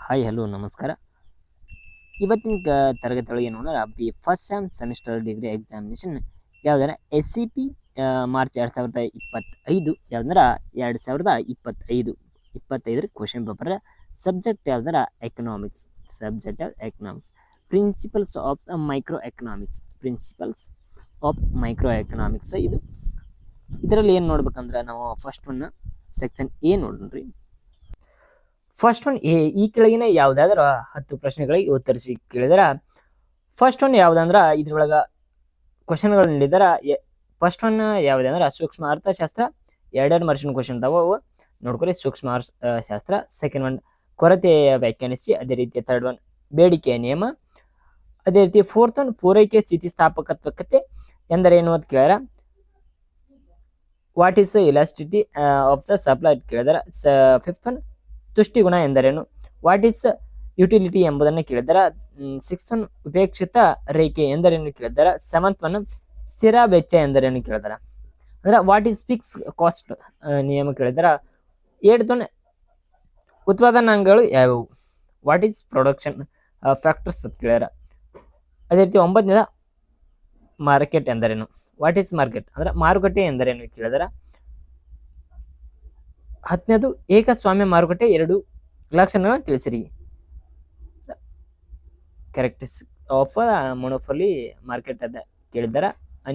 Hi hello ನಮಸ್ಕಾರ. ಇವತ್ತಿನ ತರಗತಿ ಏನು ಅಂದ್ರೆ ಫಸ್ಟ್ ಸೆಮಿಸ್ಟರ್ ಡಿಗ್ರಿ ಎಕ್ಸಾಮಿನೇಷನ್ ಯಾವ್ದಾರ SCP ಮಾರ್ಚ್ 2025 ಯಾವ್ದಾರ 2025 ಕ್ವಶನ್ ಪೇಪರ್ ಸಬ್ಜೆಕ್ಟ್ ಯಾವ್ದಾರ economics. Principles of micro economics ಇದು ಇದರಲ್ಲಿ ಏನು ನೋಡ್ಬೇಕಂದ್ರೆ ನಾವು ಫಸ್ಟ್ ಒನ್ ಸೆಕ್ಷನ್ ಎ ನೋಡ್ರಿ. ಫಸ್ಟ್ ಒನ್ ಎ, ಈ ಕೆಳಗಿನ ಯಾವ್ದಾದ್ರ 10 ಪ್ರಶ್ನೆಗಳಿಗೆ ಉತ್ತರಿಸಿ ಕೇಳಿದಾರ. ಫಸ್ಟ್ ಒನ್ ಯಾವ್ದಂದ್ರ ಇದ್ರೊಳಗ ಕ್ವಶನ್ಗಳು ನೀಡಿದಾರ. ಫಸ್ಟ್ ಒನ್ ಯಾವ್ದಂದ್ರ ಸೂಕ್ಷ್ಮ ಅರ್ಥಶಾಸ್ತ್ರ. ಎರಡೆರಡು ಮಾರ್ಕ್ಸಿನ ಕ್ವಶನ್ ಅದಾವ, ನೋಡ್ಕೊರಿ. ಸೂಕ್ಷ್ಮ ಶಾಸ್ತ್ರ. ಸೆಕೆಂಡ್ ಒನ್ ಕೊರತೆಯ ವ್ಯಾಖ್ಯಾನಿಸಿ. ಅದೇ ರೀತಿ ಥರ್ಡ್ ಒನ್ ಬೇಡಿಕೆಯ ನಿಯಮ. ಅದೇ ರೀತಿ ಫೋರ್ತ್ ಒನ್ ಪೂರೈಕೆ ಸ್ಥಿತಿಸ್ಥಾಪಕತ್ವಕತೆ ಎಂದರೇನು ಅಂತ ಕೇಳ್ಯಾರ. What is elasticity of the supply ಕೇಳಿದಾರ. ಫಿಫ್ತ್ ಒನ್ ತುಷ್ಟಿಗುಣ ಎಂದರೇನು. ವಾಟ್ ಈಸ್ ಯುಟಿಲಿಟಿ ಎಂಬುದನ್ನು ಕೇಳಿದಾರ. ಸಿಕ್ಸ್ತ್ ಒನ್ ಉಪೇಕ್ಷಿತ ರೇಖೆ ಎಂದರೇನು ಕೇಳಿದಾರ. ಸೆವೆಂತ್ ಒನ್ ಸ್ಥಿರ ವೆಚ್ಚ ಎಂದರೇನು ಕೇಳಿದಾರ. ಅಂದ್ರೆ ವಾಟ್ ಈಸ್ ಫಿಕ್ಸ್ ಕಾಸ್ಟ್ ನಿಯಮ ಕೇಳಿದಾರ. ಏಳ್ತ್ ಒನ್ ಉತ್ಪಾದನಾಂಗಗಳು ಯಾವುವು. ವಾಟ್ ಈಸ್ ಪ್ರೊಡಕ್ಷನ್ ಫ್ಯಾಕ್ಟರ್ಸ್ ಅಂತ ಕೇಳ್ಯಾರ. ಅದೇ ರೀತಿ 9ನೇದ ಮಾರ್ಕೆಟ್ ಎಂದರೇನು. ವಾಟ್ ಈಸ್ ಮಾರ್ಕೆಟ್ ಅಂದ್ರೆ ಮಾರುಕಟ್ಟೆ ಎಂದರೇನು ಕೇಳಿದಾರ. 10ನೇದು ಏಕಸ್ವಾಮ್ಯ ಮಾರುಕಟ್ಟೆ 2 ಲಕ್ಷಣಗಳನ್ನು ತಿಳಿಸಿರಿ. ಕ್ಯಾರೆಕ್ಟರಿಸ್ಟಿಕ್ಸ್ ಆಫ್ ಮೊನೋಪೊಲಿ ಮಾರ್ಕೆಟ್ ಅದ ಕೇಳಿದಾರ,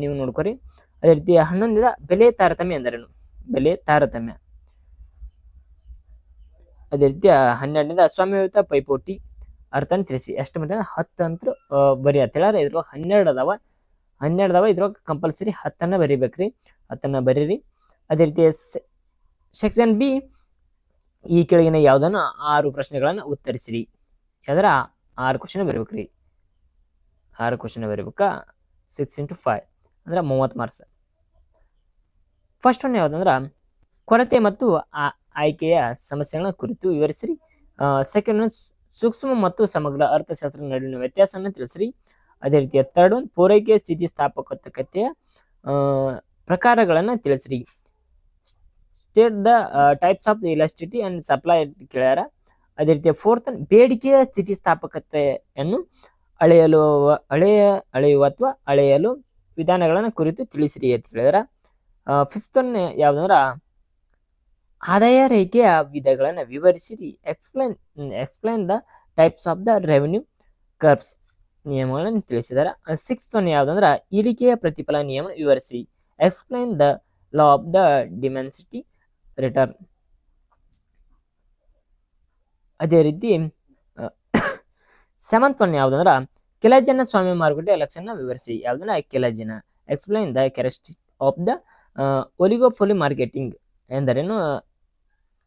ನೀವು ನೋಡ್ಕೊರಿ. ಅದೇ ರೀತಿ 11ನೇದ ಬೆಲೆ ತಾರತಮ್ಯ ಎಂದರೇನು. ಬೆಲೆ ತಾರತಮ್ಯ. ಅದೇ ರೀತಿ 12ನೇದ ಸ್ವಾಮ್ಯಯುತ ಪೈಪೋಟಿ ಅರ್ಥನ ತಿಳಿಸಿ. ಎಷ್ಟು ಮಂದಿ 10 ಅಂತ ಬರಿ ಅಂತ ಹೇಳಾರ. ಇದ್ರೊಳಗೆ 12 ಅದಾವ. ಇದ್ರೊಳಗೆ ಕಂಪಲ್ಸರಿ 10 ಬರಿಬೇಕ್ರಿ. 10 ಬರೀರಿ. ಅದೇ ರೀತಿ ಸೆಕ್ಷನ್ ಬಿ, ಈ ಕೆಳಗಿನ ಯಾವ್ದನ್ನ 6 ಪ್ರಶ್ನೆಗಳನ್ನು ಉತ್ತರಿಸಿರಿ. ಯಾವ್ದಾರ 6 ಕ್ವಶನ್ ಬರೀಬೇಕ್ರಿ. 6 ಕ್ವಶನ್ ಬರೀಬೇಕಾ. 6 × 5 ಅಂದ್ರೆ 30 ಮಾರ್ಕ್ಸ್. ಫಸ್ಟ್ ಒನ್ ಯಾವ್ದಂದ್ರ ಕೊರತೆ ಮತ್ತು ಆಯ್ಕೆಯ ಸಮಸ್ಯೆಗಳ ಕುರಿತು ವಿವರಿಸಿರಿ. ಸೆಕೆಂಡ್ ಒನ್ ಸೂಕ್ಷ್ಮ ಮತ್ತು ಸಮಗ್ರ ಅರ್ಥಶಾಸ್ತ್ರ ನಡುವಿನ ವ್ಯತ್ಯಾಸವನ್ನು ತಿಳಿಸಿರಿ. ಅದೇ ರೀತಿ ಥರ್ಡ್ ಒನ್ ಪೂರೈಕೆ ಸ್ಥಿತಿಸ್ಥಾಪಕತೆಯ ಪ್ರಕಾರಗಳನ್ನು ತಿಳಿಸಿರಿ. State the types of elasticity and supply ಕೇಳ್ಯಾರ. ಅದೇ ರೀತಿ ಫೋರ್ತ್ ಬೇಡಿಕೆಯ ಸ್ಥಿತಿಸ್ಥಾಪಕತೆಯನ್ನು ಅಳೆಯಲು ವಿಧಾನಗಳನ್ನು ಕುರಿತು ತಿಳಿಸಿರಿ ಅಂತ ಹೇಳಿದಾರ. ಫಿಫ್ತ್ ಒನ್ ಯಾವ್ದಂದ್ರ ಆದಾಯ ರೇಖೆಯ ವಿಧಗಳನ್ನು ವಿವರಿಸಿರಿ. Explain the types of the revenue curves ನಿಯಮಗಳನ್ನು ತಿಳಿಸಿದಾರ. ಸಿಕ್ಸ್ತ್ ಒನ್ ಯಾವ್ದಂದ್ರ ಇಳಿಕೆಯ ಪ್ರತಿಫಲ ನಿಯಮ ವಿವರಿಸಿ. Explain the law of the diminishing return. ಅದೇ ರೀತಿ ಸೆವೆಂತ್ ಒನ್ ಯಾವ್ದಂದ್ರ ಕೆಲಜನ ಸ್ವಾಮ್ಯ ಮಾರುಕಟ್ಟೆ ಲಕ್ಷಣ ವಿವರಿಸಿ. ಯಾವ್ದನ್ನ ಕೆಲಜನ. Explain the characteristic of the oligopoly marketing ಎಂದರೇನು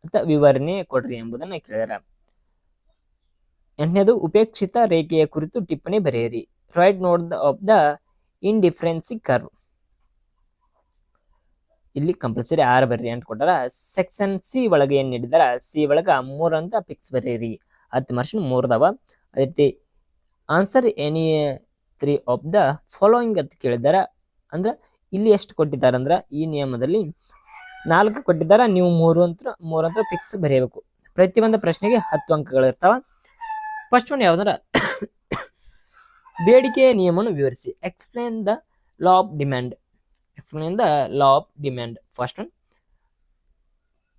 ಅಂತ ವಿವರಣೆ ಕೊಡ್ರಿ ಎಂಬುದನ್ನು ಕೇಳಿದಾರ. 8ನೇದು ಉಪೇಕ್ಷಿತ ರೇಖೆಯ ಕುರಿತು ಟಿಪ್ಪಣಿ ಬರೆಯಿರಿ. Write note of the indifference curve. ಇಲ್ಲಿ ಕಂಪಲ್ಸರಿ 6 ಬರ್ರಿ ಅಂತ ಕೊಟ್ಟಾರ. ಸೆಕ್ಷನ್ ಸಿ ಒಳಗೆ ಏನ್ ನೀಡಿದಾರ. ಸಿ ಒಳಗ 3 ಅಂತ ಫಿಕ್ಸ್ ಬರೀರಿ. 10 ಮಾರ್ಕ್ಸ್ 3 ಅದಾವ. ಅದೇ ರೀತಿ answer any 3 of the following ಅಂತ ಕೇಳಿದಾರ. ಅಂದ್ರೆ ಇಲ್ಲಿ ಎಷ್ಟು ಕೊಟ್ಟಿದ್ದಾರೆ ಅಂದ್ರೆ ಈ ನಿಯಮದಲ್ಲಿ 4 ಕೊಟ್ಟಿದ್ದಾರೆ. ನೀವು 3 ಅಂತ ಫಿಕ್ಸ್ ಬರೆಯಬೇಕು. ಪ್ರತಿಯೊಂದು ಪ್ರಶ್ನೆಗೆ 10 ಅಂಕಗಳು ಇರ್ತಾವ. ಫಸ್ಟ್ ಒನ್ ಯಾವ್ದಾರ ಬೇಡಿಕೆಯ ನಿಯಮವನ್ನು ವಿವರಿಸಿ. Explain the law of demand. First one.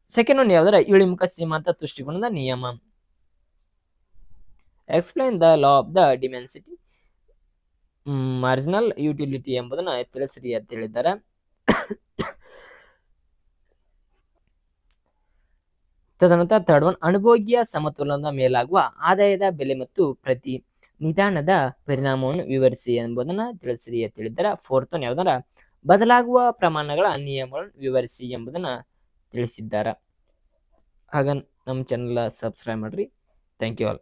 Second one ಯಾವ್ದಾರ ಇಳಿಮುಖ ಸೀಮಾಂತ ತುಷ್ಟಿಗುಣದ ನಿಯಮ. Explain the law of the diminishing marginal utility ಎಂಬುದನ್ನ ತಿಳಿಸಿರಿ ಅಂತ ಹೇಳಿದ್ದಾರೆ. ತದನಂತರ ಥರ್ಡ್ ಒನ್ ಅನುಭೋಗ್ಯ ಸಮತೋಲನದ ಮೇಲಾಗುವ ಆದಾಯದ ಬೆಲೆ ಮತ್ತು ಪ್ರತಿ ನಿಧಾನದ ಪರಿಣಾಮವನ್ನು ವಿವರಿಸಿ ಎಂಬುದನ್ನ ತಿಳಿಸಿರಿ ಅಂತ ಹೇಳಿದ್ದಾರೆ. ಫೋರ್ತ್ ಒನ್ ಯಾವ್ದಾರ ಬದಲಾಗುವ ಪ್ರಮಾಣಗಳ ನಿಯಮಗಳನ್ನು ವಿವರಿಸಿ ಎಂಬುದನ್ನ ತಿಳಿಸಿದ್ದಾರೆ. ಹಾಗ ನಮ್ಮ ಚಾನೆಲ್ ಸಬ್ಸ್ಕ್ರೈಬ್ ಮಾಡ್ರಿ. Thank you all.